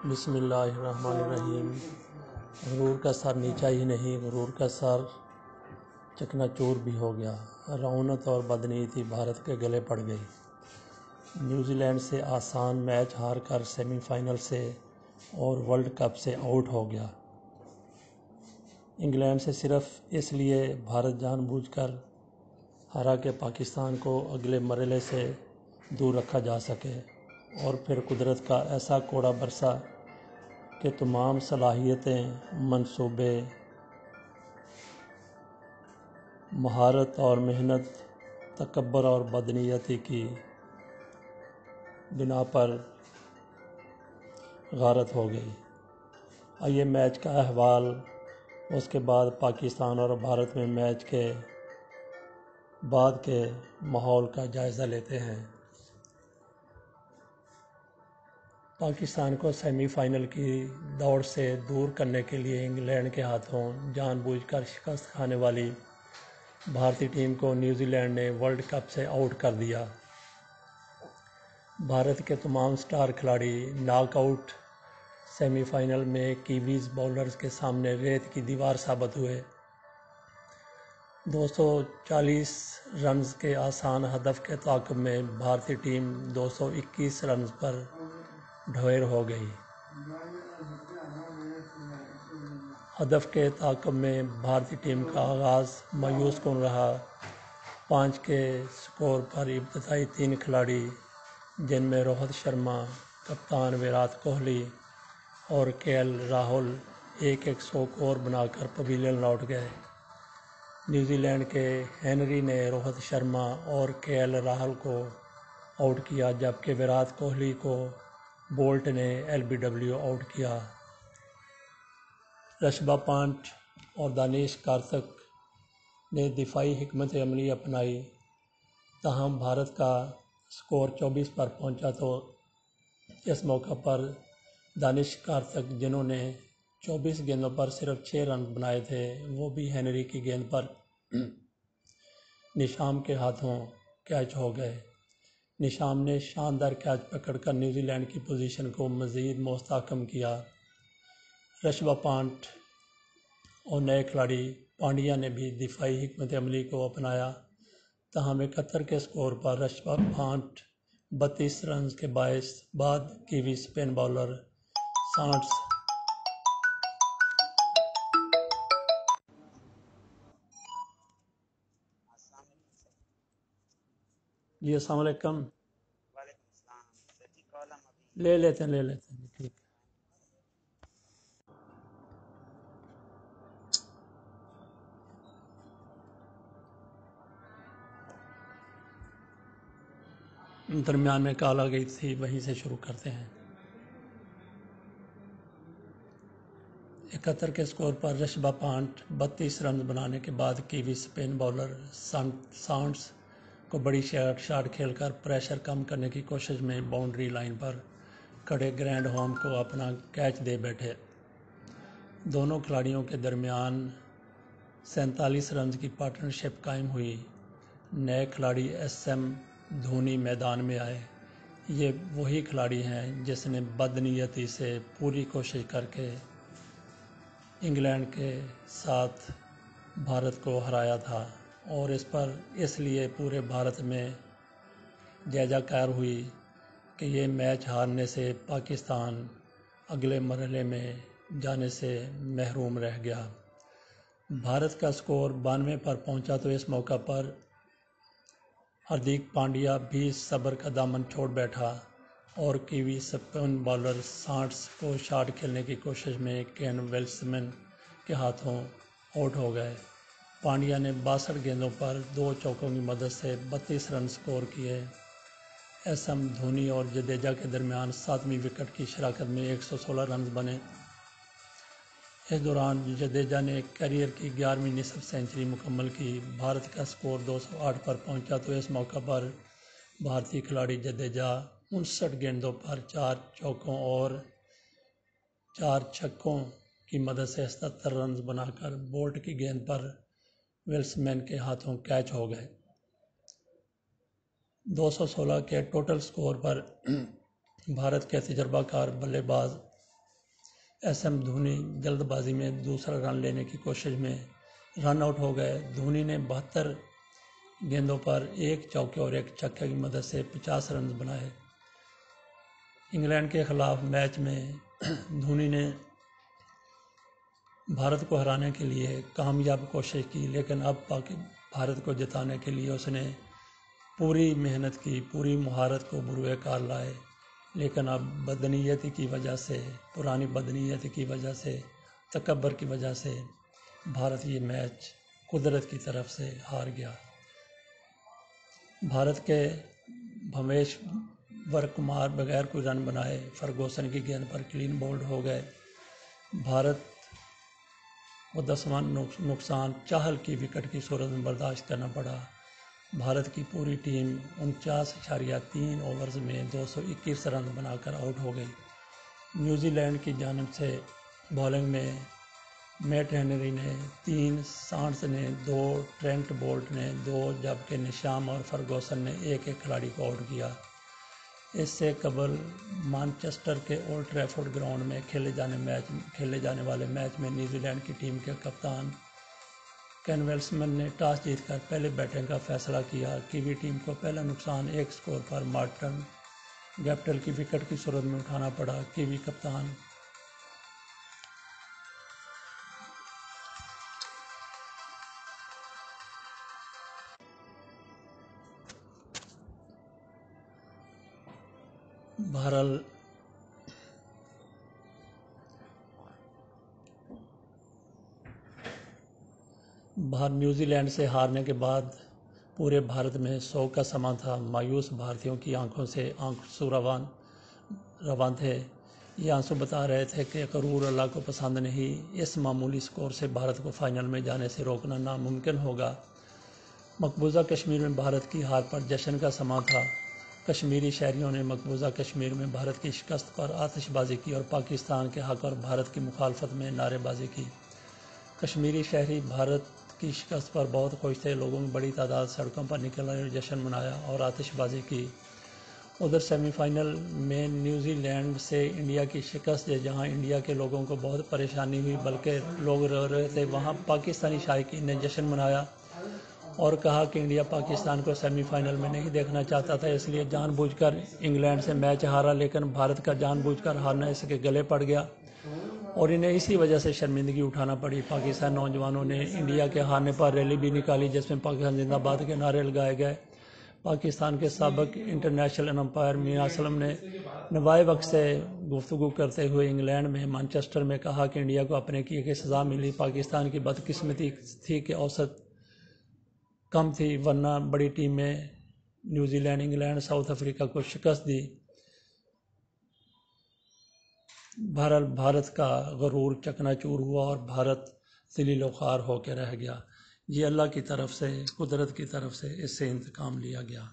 بسم اللہ الرحمن الرحیم۔ غرور کا سر نیچا ہی نہیں، غرور کا سر چکنا چور بھی ہو گیا۔ رونت اور بدنیتی بھارت کے گلے پڑ گئی۔ نیوزی لینڈ سے آسان میچ ہار کر سیمی فائنل سے اور ورلڈ کپ سے آؤٹ ہو گیا۔ انگلینڈ سے صرف اس لیے بھارت جان بوجھ کر ہرا کہ پاکستان کو اگلے مرحلے سے دور رکھا جا سکے، اور پھر قدرت کا ایسا کوڑا برسا کہ تمام صلاحیتیں، منصوبے، مہارت اور محنت تکبر اور بدنیتی کی بنا پر غارت ہو گئی۔ آئیے میچ کا احوال، اس کے بعد پاکستان اور بھارت میں میچ کے بعد کے ماحول کا جائزہ لیتے ہیں۔ پاکستان کو سیمی فائنل کی دوڑ سے دور کرنے کے لیے انگلینڈ کے ہاتھوں جان بوجھ کر شکست کھانے والی بھارتی ٹیم کو نیوزی لینڈ نے ورلڈ کپ سے آؤٹ کر دیا۔ بھارت کے تمام سٹار کھلاڑی ناک آؤٹ سیمی فائنل میں کیویز باؤلرز کے سامنے ریت کی دیوار ثابت ہوئے۔ 240 رنز کے آسان ہدف کے تعاقب میں بھارتی ٹیم 221 رنز پر ڈھیر ہو گئی۔ ہدف کے تعاقب میں بھارتی ٹیم کا آغاز مایوس کن رہا۔ 5 کے سکور پر ابتدائی 3 کھلاڑی، جن میں روہت شرما، کپتان ویرات کوہلی اور کے ایل راہل، ایک سکور بنا کر پویلین لوٹ گئے۔ نیوزی لینڈ کے ہنری نے روہت شرما اور کے ایل راہل کو آؤٹ کیا، جبکہ ویرات کوہلی کو بولٹ نے ایل بی ڈبلیو آؤٹ کیا۔ رشبھا پنت اور دانش کارتک نے دفاعی حکمت عملی اپنائی، تاہم بھارت کا سکور 24 پر پہنچا تو اس موقع پر دانش کارتک، جنہوں نے 24 گیندوں پر صرف 6 رن بنائے تھے، وہ بھی ہنری کی گیند پر نشام کے ہاتھوں کیچ ہو گئے۔ نشام نے شاندار کیچ پکڑ کر نیوزی لینڈ کی پوزیشن کو مزید مستحکم کیا۔ رشبھا پنت اور نئے کھلاڑی پانڈیا نے بھی دفاعی حکمت عملی کو اپنایا، تاہم 71 کے سکور پر رشبھا پنت 32 رنز کے بعد کیوی اسپن باؤلر سانٹس جی السلام علیکم۔ لے لیتے ہیں ٹھیک۔ درمیان میں کال آ گئی تھی، وہیں سے شروع کرتے ہیں۔ 71 کے سکور پر رشبھا پنت 32 رنز بنانے کے بعد کیوی اسپن باؤلر سانٹس کو بڑی شاٹ کھیل کر پریشر کم کرنے کی کوشش میں باؤنڈری لائن پر کھڑے گرینڈ ہوم کو اپنا کیچ دے بیٹھے۔ دونوں کھلاڑیوں کے درمیان 47 رنز کی پارٹنرشپ قائم ہوئی۔ نئے کھلاڑی ایس ایم دھونی میدان میں آئے۔ یہ وہی کھلاڑی ہیں جس نے بدنیتی سے پوری کوشش کر کے انگلینڈ کے ساتھ بھارت کو ہرایا تھا، اور اس لیے پورے بھارت میں جے جیکار ہوئی کہ یہ میچ ہارنے سے پاکستان اگلے مرحلے میں جانے سے محروم رہ گیا۔ بھارت کا سکور 92 پر پہنچا تو اس موقع پر ہاردک پانڈیا بھی صبر کا دامن چھوڑ بیٹھا اور کیوی اسپن باؤلر سانٹس کو شاٹ کھیلنے کی کوشش میں کین ولیمسن کے ہاتھوں آؤٹ ہو گئے۔ پانڈیا نے 62 گیندوں پر 2 چوکوں کی مدد سے 32 رن سکور کیے۔ ایس ایم دھونی اور جڈیجا کے درمیان 7ویں وکٹ کی شراکت میں 116 رنز بنے۔ اس دوران جڈیجا نے کیریئر کی 11ویں نصف سنچری مکمل کی۔ بھارت کا سکور 208 پر پہنچا تو اس موقع پر بھارتی کھلاڑی جڈیجا 59 گیندوں پر 4 چوکوں اور 4 چھکوں کی مدد سے 77 رنز بنا کر بولٹ کی گیند پر ولیمسن کے ہاتھوں کیچ ہو گئے۔ 216 کے ٹوٹل سکور پر بھارت کے تجربہ کار بلے باز ایس ایم دھونی جلد بازی میں دوسرا رن لینے کی کوشش میں رن آؤٹ ہو گئے۔ دھونی نے 72 گیندوں پر 1 چوکے اور 1 چھکے کی مدد سے 50 رنز بنائے۔ انگلینڈ کے خلاف میچ میں دھونی نے بھارت کو ہرانے کے لیے کامیاب کوشش کی، لیکن اب بھارت کو جتانے کے لیے اس نے پوری محنت کی، پوری مہارت کو بروئے کار لائے، لیکن اب بدنیتی کی وجہ سے، پرانی بدنیتی کی وجہ سے، تکبر کی وجہ سے بھارت یہ میچ قدرت کی طرف سے ہار گیا۔ بھارت کے بھویشور کمار بغیر کوئی رن بنائے فرگوسن کی گیند پر کلین بولڈ ہو گئے۔ بھارت کو 10واں نقصان چاہل کی وکٹ کی صورت میں برداشت کرنا پڑا۔ بھارت کی پوری ٹیم 49.3 اوورز میں 221 رن بنا کر آؤٹ ہو گئی۔ نیوزی لینڈ کی جانب سے بالنگ میں میٹ ہنری نے 3، سانڈز نے 2، ٹرینٹ بولٹ نے 2، جبکہ نشام اور فرگوسن نے ایک کھلاڑی کو آؤٹ کیا۔ اس سے قبل مانچسٹر کے اولڈ ٹریفورڈ گراؤنڈ میں کھیلے جانے والے میچ میں نیوزی لینڈ کی ٹیم کے کپتان کین ولسمن نے ٹاس جیت کر پہلے بیٹنگ کا فیصلہ کیا۔ کیوی ٹیم کو پہلا نقصان 1 سکور پر مارٹن گیپٹل کی وکٹ کی صورت میں اٹھانا پڑا۔ کیوی کپتان بہرحال نیوزی لینڈ سے ہارنے کے بعد پورے بھارت میں سوگ کا سماں تھا۔ مایوس بھارتیوں کی آنکھوں سے آنسو روان تھے۔ یہ آنسو بتا رہے تھے کہ غرور اللہ کو پسند نہیں، اس معمولی سکور سے بھارت کو فائنل میں جانے سے روکنا ناممکن ہوگا۔ مقبوضہ کشمیر میں بھارت کی ہار پر جشن کا سماں تھا۔ کشمیری شہریوں نے مقبوضہ کشمیر میں بھارت کی شکست پر آتش بازی کی اور پاکستان کے حق اور بھارت کی مخالفت میں نعرے بازی کی۔ کشمیری شہری بھارت کی شکست پر بہت خوش تھے۔ لوگوں کی بڑی تعداد سڑکوں پر نکل آئی اور جشن منایا اور آتش بازی کی۔ ادھر سیمی فائنل میں نیوزی لینڈ سے انڈیا کی شکست، جہاں انڈیا کے لوگوں کو بہت پریشانی ہوئی بلکہ لوگ رو رہے تھے، وہاں پاکستانی شائقین نے جشن منایا اور کہا کہ انڈیا پاکستان کو سیمی فائنل میں نہیں دیکھنا چاہتا تھا، اس لیے جان بوجھ کر انگلینڈ سے میچ ہارا، لیکن بھارت کا جان بوجھ کر ہارنا اس کے گلے پڑ گیا اور انہیں اسی وجہ سے شرمندگی اٹھانا پڑی۔ پاکستان نوجوانوں نے انڈیا کے ہارنے پر ریلی بھی نکالی جس میں پاکستان زندہ باد کے نعرے لگائے گئے۔ پاکستان کے سابق انٹرنیشنل امپائر میاں اسلم نے نوائے وقت سے گفتگو کرتے ہوئے انگلینڈ میں مانچسٹر میں کہا کہ انڈیا کو اپنے کیے کی سزا ملی، پاکستان کی بدقسمتی تھی کہ اوسط کم تھی، ورنہ بڑی ٹیم میں New Zealand, England, South Africa کو شکست دی۔ بہرحال بھارت کا غرور چکنا چور ہوا اور بھارت ذلیل و خوار ہو کے رہ گیا۔ یہ اللہ کی طرف سے، قدرت کی طرف سے اس سے انتقام لیا گیا۔